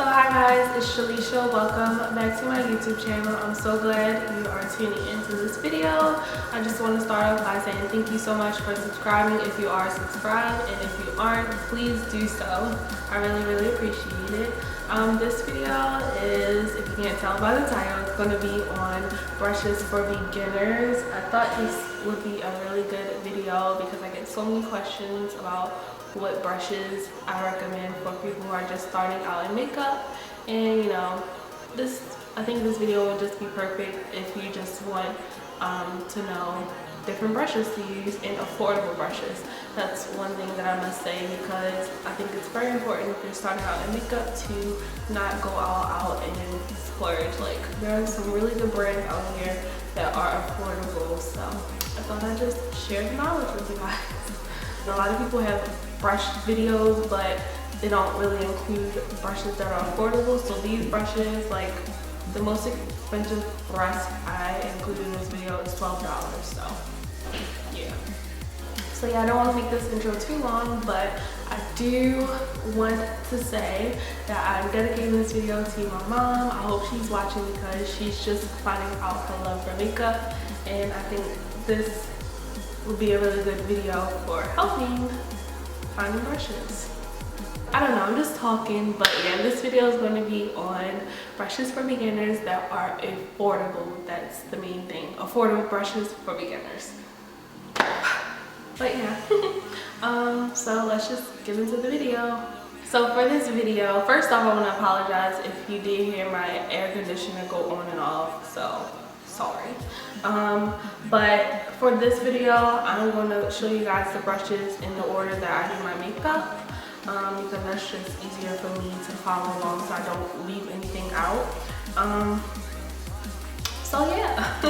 So hi guys, it's Shalisha. Welcome back to my YouTube channel. I'm so glad you are tuning into this video. I just want to start off by saying thank you so much for subscribing if you are subscribed, and if you aren't, please do so. I really appreciate it. This video is, if you can't tell by the title, it's going to be on brushes for beginners. I thought this would be a really good video because I get so many questions about what brushes I recommend for people who are just starting out in makeup. And you know, I think this video will just be perfect if you just want to know different brushes to use and affordable brushes. That's one thing that I must say, because I think it's very important if you're starting out in makeup to not go all out and splurge. Like, there are some really good brands out here that are affordable, so I thought I'd just share the knowledge with you guys. A lot of people have brush videos, but they don't really include brushes that are affordable. So these brushes, like the most expensive brush I included in this video is $12. So yeah. So yeah, I don't want to make this intro too long, but I do want to say that I'm dedicating this video to my mom. I hope she's watching because she's just finding out her love for makeup, and I think this will be a really good video for helping finding brushes. I don't know, I'm just talking, but yeah, this video is going to be on brushes for beginners that are affordable. That's the main thing, affordable brushes for beginners. But yeah, so let's just get into the video. So for this video, first off, I want to apologize if you did hear my air conditioner go on and off, so sorry. But for this video, I'm going to show you guys the brushes in the order that I do my makeup, because that's just easier for me to follow along so I don't leave anything out. So yeah.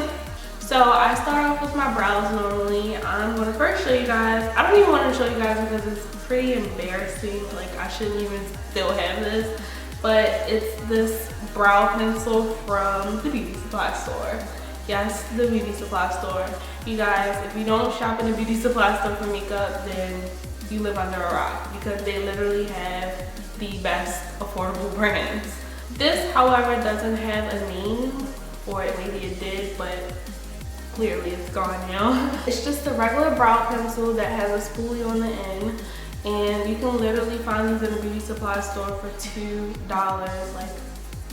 So I start off with my brows normally. I'm going to first show you guys, I don't even want to show you guys because it's pretty embarrassing, like I shouldn't even still have this, but it's this brow pencil from the beauty supply store. Yes, the beauty supply store. You guys, if you don't shop in the beauty supply store for makeup, then you live under a rock, because they literally have the best affordable brands. This, however, doesn't have a name, or maybe it did, but clearly it's gone now. It's just a regular brow pencil that has a spoolie on the end, and you can literally find these in the beauty supply store for $2, like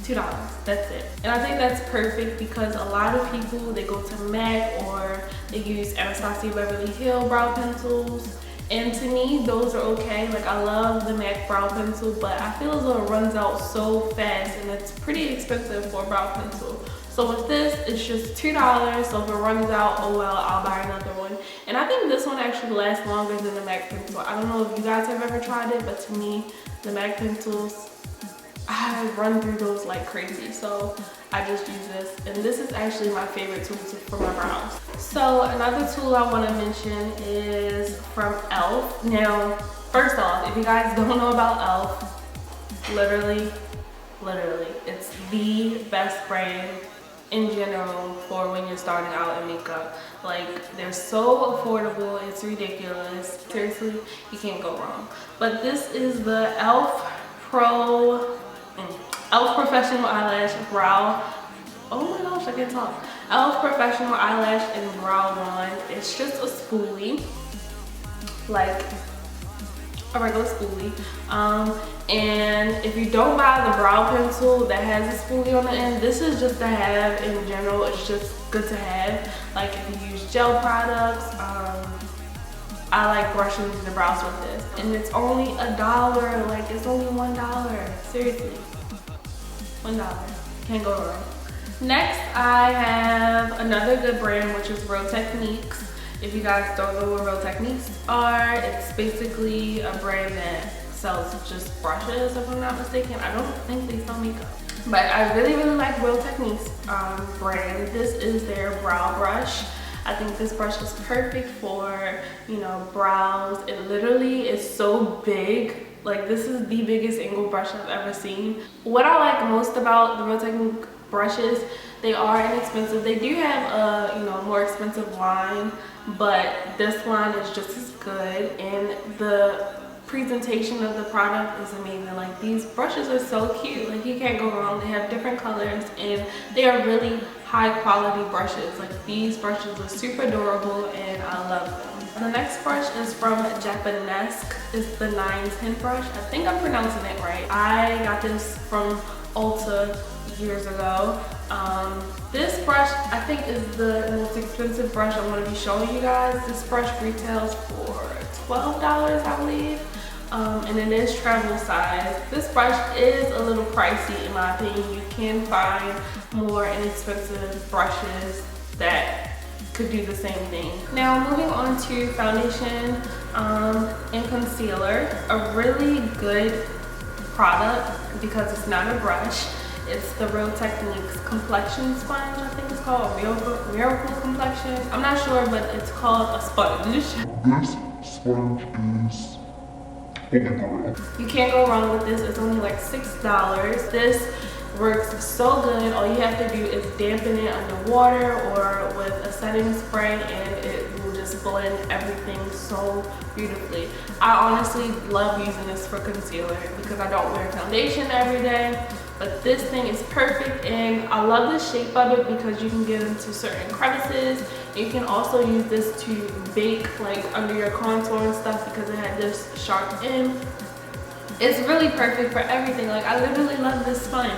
$2, that's it. And I think that's perfect because a lot of people, they go to MAC or they use Anastasia Beverly Hills brow pencils, and to me those are okay. Like, I love the MAC brow pencil, but I feel as though it runs out so fast and it's pretty expensive for a brow pencil. So with this, it's just $2, so if it runs out, oh well, I'll buy another one. And I think this one actually lasts longer than the MAC pencil. I don't know if you guys have ever tried it, but to me, the MAC pencils, I run through those like crazy, so I just use this, and this is actually my favorite tool for my brows. So another tool I want to mention is from e.l.f. Now, first off, if you guys don't know about e.l.f., literally, it's the best brand in general for when you're starting out in makeup. Like, they're so affordable, it's ridiculous. Seriously, you can't go wrong. But this is the e.l.f. e.l.f. Professional Eyelash Brow. Oh my gosh, I can't talk. e.l.f. Professional Eyelash and Brow Wand. It's just a spoolie, like a regular spoolie. And if you don't buy the brow pencil that has a spoolie on the end, this is just to have in general. It's just good to have. Like, if you use gel products, I like brushing the brows with this, and it's only $1. Like, it's only $1. Seriously, $1. Can't go wrong. Next, I have another good brand, which is Real Techniques. If you guys don't know what Real Techniques are, it's basically a brand that sells just brushes, if I'm not mistaken. I don't think they sell makeup, but I really like Real Techniques brand. This is their brow brush. I think this brush is perfect for, you know, brows. It literally is so big. Like, this is the biggest angle brush I've ever seen. What I like most about the Real Technique brushes, they are inexpensive. They do have a, you know, more expensive line, but this line is just as good, and the presentation of the product is amazing. Like, these brushes are so cute. Like, you can't go wrong. They have different colors and they are really high quality brushes. Like, these brushes are super durable and I love them. The next brush is from Japanesque. It's the 910 brush. I think I'm pronouncing it right. I got this from Ulta years ago. This brush I think is the most expensive brush I'm going to be showing you guys. This brush retails for $12, I believe. And it is travel size. This brush is a little pricey in my opinion. You can find more inexpensive brushes that could do the same thing. Now moving on to foundation and concealer. A really good product because it's not a brush. It's the Real Techniques complexion sponge, I think it's called, Miracle Complexion. I'm not sure, but it's called a sponge. This sponge is you can't go wrong with this. It's only like $6. This works so good. All you have to do is dampen it underwater or with a setting spray and it will just blend everything so beautifully. I honestly love using this for concealer because I don't wear foundation every day. But this thing is perfect and I love the shape of it because you can get into certain crevices. You can also use this to bake like under your contour and stuff because it had this sharp end. It's really perfect for everything. Like, I literally love this sponge.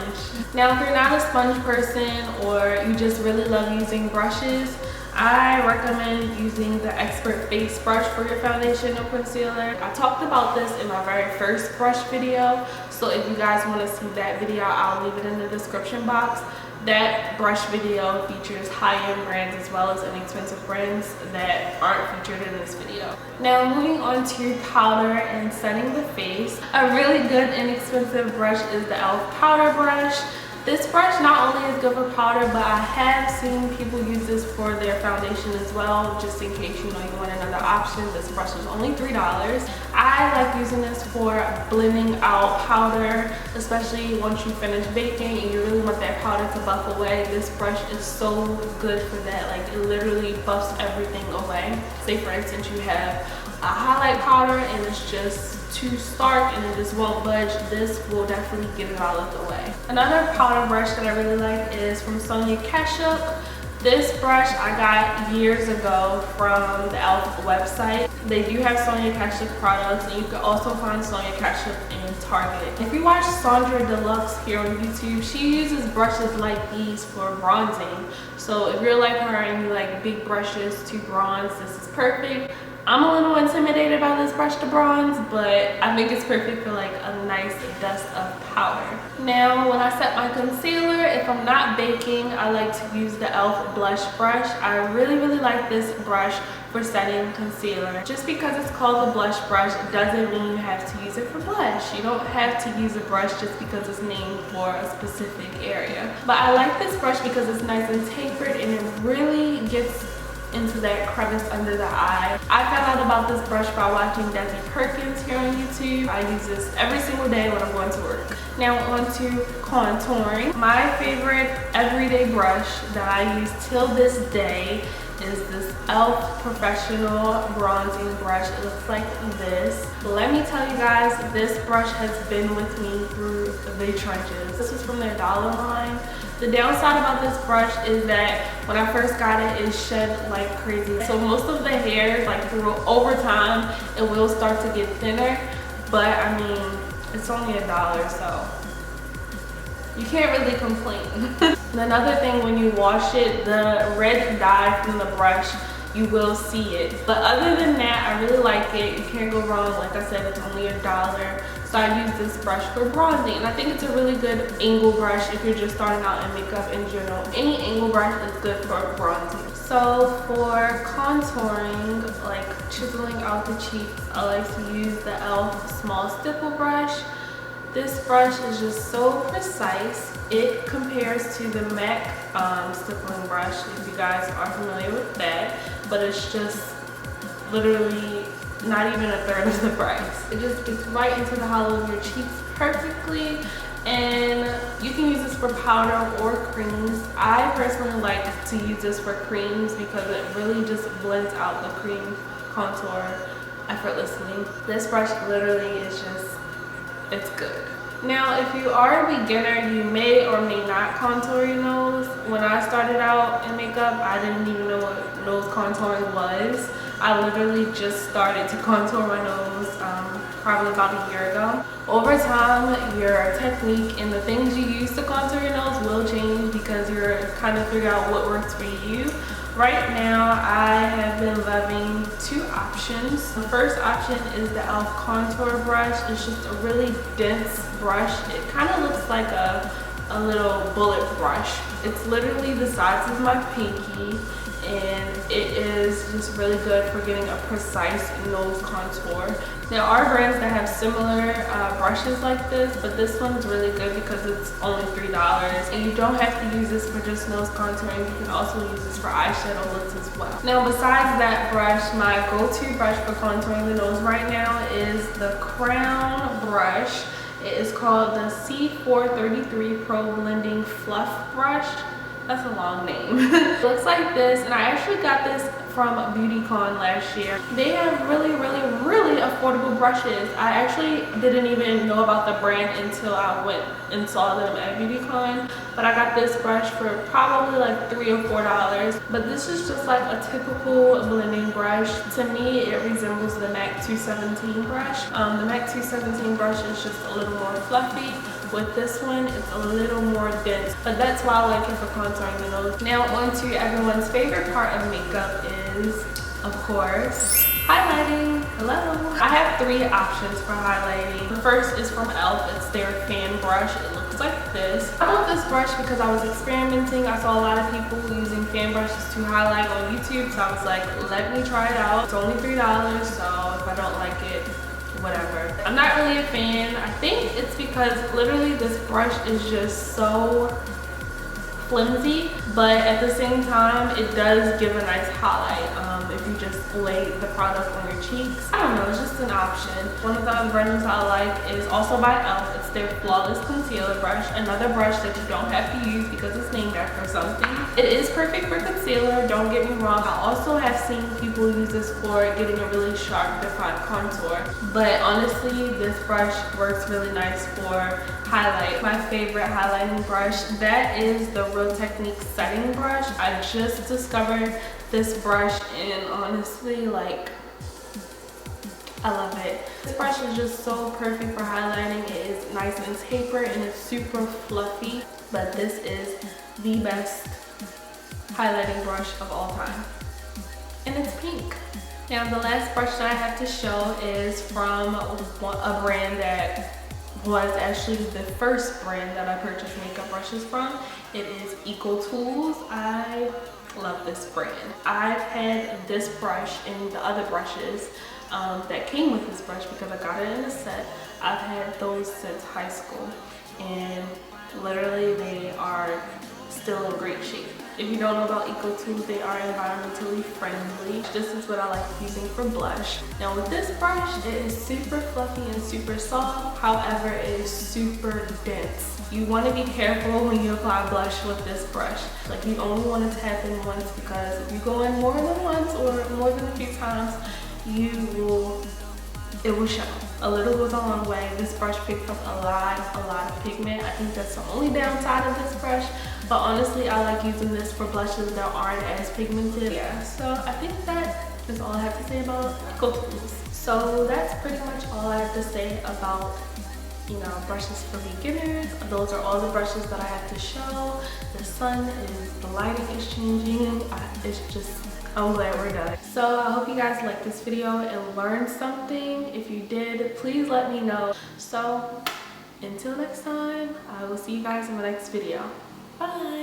Now, if you're not a sponge person or you just really love using brushes, I recommend using the Expert Face brush for your foundation or concealer. I talked about this in my very first brush video, so if you guys want to see that video, I'll leave it in the description box. That brush video features high-end brands as well as inexpensive brands that aren't featured in this video. Now moving on to powder and setting the face. A really good inexpensive brush is the e.l.f. powder brush. This brush not only is good for powder, but I have seen people use this for their foundation as well, just in case you know you want another option. This brush is only $3. I like using this for blending out powder, especially once you finish baking and you really want that powder to buff away. This brush is so good for that. Like, it literally buffs everything away. Say for instance you have a highlight powder and it's just too stark and it just won't budge. This will definitely get it all of the way. Another powder brush that I really like is from Sonia Kashuk. This brush I got years ago from the e.l.f. website. They do have Sonia Kashuk products and you can also find Sonia Kashuk in Target. If you watch Sandra Deluxe here on YouTube, she uses brushes like these for bronzing. So if you're like her and you like big brushes to bronze, this is perfect. I'm a little intimidated by this brush to bronze, but I think it's perfect for like a nice dust of powder. Now, when I set my concealer, if I'm not baking, I like to use the e.l.f. blush brush. I really like this brush for setting concealer. Just because it's called the blush brush doesn't mean you have to use it for blush. You don't have to use a brush just because it's named for a specific area. But I like this brush because it's nice and tapered and it really gets into that crevice under the eye. I found out about this brush by watching Desi Perkins here on YouTube. I use this every single day when I'm going to work. Now on to contouring. My favorite everyday brush that I use till this day is this e.l.f. Professional Bronzing Brush. It looks like this. Let me tell you guys, this brush has been with me through the trenches. This is from their dollar line. The downside about this brush is that when I first got it, it shed like crazy. So most of the hairs, like over time, it will start to get thinner. But I mean, it's only $1, so you can't really complain. Another thing, when you wash it, the red dye from the brush, you will see it. But other than that, I really like it. You can't go wrong. Like I said, it's only $1. So I use this brush for bronzing. And I think it's a really good angle brush if you're just starting out in makeup in general. Any angle brush is good for bronzing. So for contouring, like chiseling out the cheeks, I like to use the e.l.f. small stipple brush. This brush is just so precise. It compares to the MAC stippling brush, if you guys are familiar with that, but it's just literally not even a third of the price. It just gets right into the hollow of your cheeks perfectly, and you can use this for powder or creams. I personally like to use this for creams because it really just blends out the cream contour effortlessly. This brush literally is just, it's good. Now, if you are a beginner, you may or may not contour your nose. When I started out in makeup, I didn't even know what nose contouring was. I literally just started to contour my nose probably about a year ago. Over time, your technique and the things you use to contour your nose will change because you're kind of figuring out what works for you. Right now, I have been loving two options. The first option is the e.l.f. contour brush. It's just a really dense brush. It kind of looks like a little bullet brush. It's literally the size of my pinky, and it is just really good for getting a precise nose contour. There are brands that have similar brushes like this, but this one's really good because it's only $3. And you don't have to use this for just nose contouring. You can also use this for eyeshadow looks as well. Now, besides that brush, my go-to brush for contouring the nose right now is the Crown brush. It is called the C433 Pro Blending Fluff Brush. That's a long name. It looks like this, and I actually got this from BeautyCon last year. They have really affordable brushes. I actually didn't even know about the brand until I went and saw them at BeautyCon, but I got this brush for probably like $3 or $4. But this is just like a typical blending brush. To me, it resembles the MAC 217 brush. The MAC 217 brush is just a little more fluffy. With this one, it's a little more dense, but that's why I like it for contouring the nose. Now on to everyone's favorite part of makeup is, of course, highlighting. Hello. I have three options for highlighting. The first is from e.l.f. It's their fan brush. It looks like this. I bought this brush because I was experimenting. I saw a lot of people using fan brushes to highlight on YouTube, so I was like, let me try it out. It's only $3, so if I don't like it, whatever. I'm not really a fan. I think it's because literally this brush is just so flimsy, but at the same time it does give a nice highlight if you just lay the product on your cheeks. I don't know, it's just an option. One of the other brushes I like is also by e.l.f. It's their Flawless Concealer brush, another brush that you don't have to use because it's named after something. It is perfect for concealer, don't get me wrong. I also have seen people use this for getting a really sharp defined contour, but honestly this brush works really nice for highlight. My favorite highlighting brush, that is the Real Technique setting brush. I just discovered this brush and honestly, like, I love it. This brush is just so perfect for highlighting. It is nice and tapered and it's super fluffy, but this is the best highlighting brush of all time, and it's pink. Now the last brush that I have to show is from a brand that was actually the first brand that I purchased makeup brushes from. It is Eco Tools. I love this brand. I've had this brush and the other brushes that came with this brush because I got it in a set. I've had those since high school, and literally they are still in great shape. If you don't know about Eco Tools, they are environmentally friendly. This is what I like using for blush. Now with this brush, it is super fluffy and super soft. However, it is super dense. You want to be careful when you apply blush with this brush. Like, you only want to tap in once, because if you go in more than once or more than a few times, it will show. A little goes a long way. This brush picks up a lot of pigment. I think that's the only downside of this brush, but honestly I like using this for blushes that aren't as pigmented. Yeah, so I think that is all I have to say about Eco Tools. So that's pretty much all I have to say about, you know, brushes for beginners. Those are all the brushes that I have to show. The lighting is changing. I'm glad we're done. So I hope you guys liked this video and learned something. If you did, please let me know. So until next time, I will see you guys in the next video. Bye.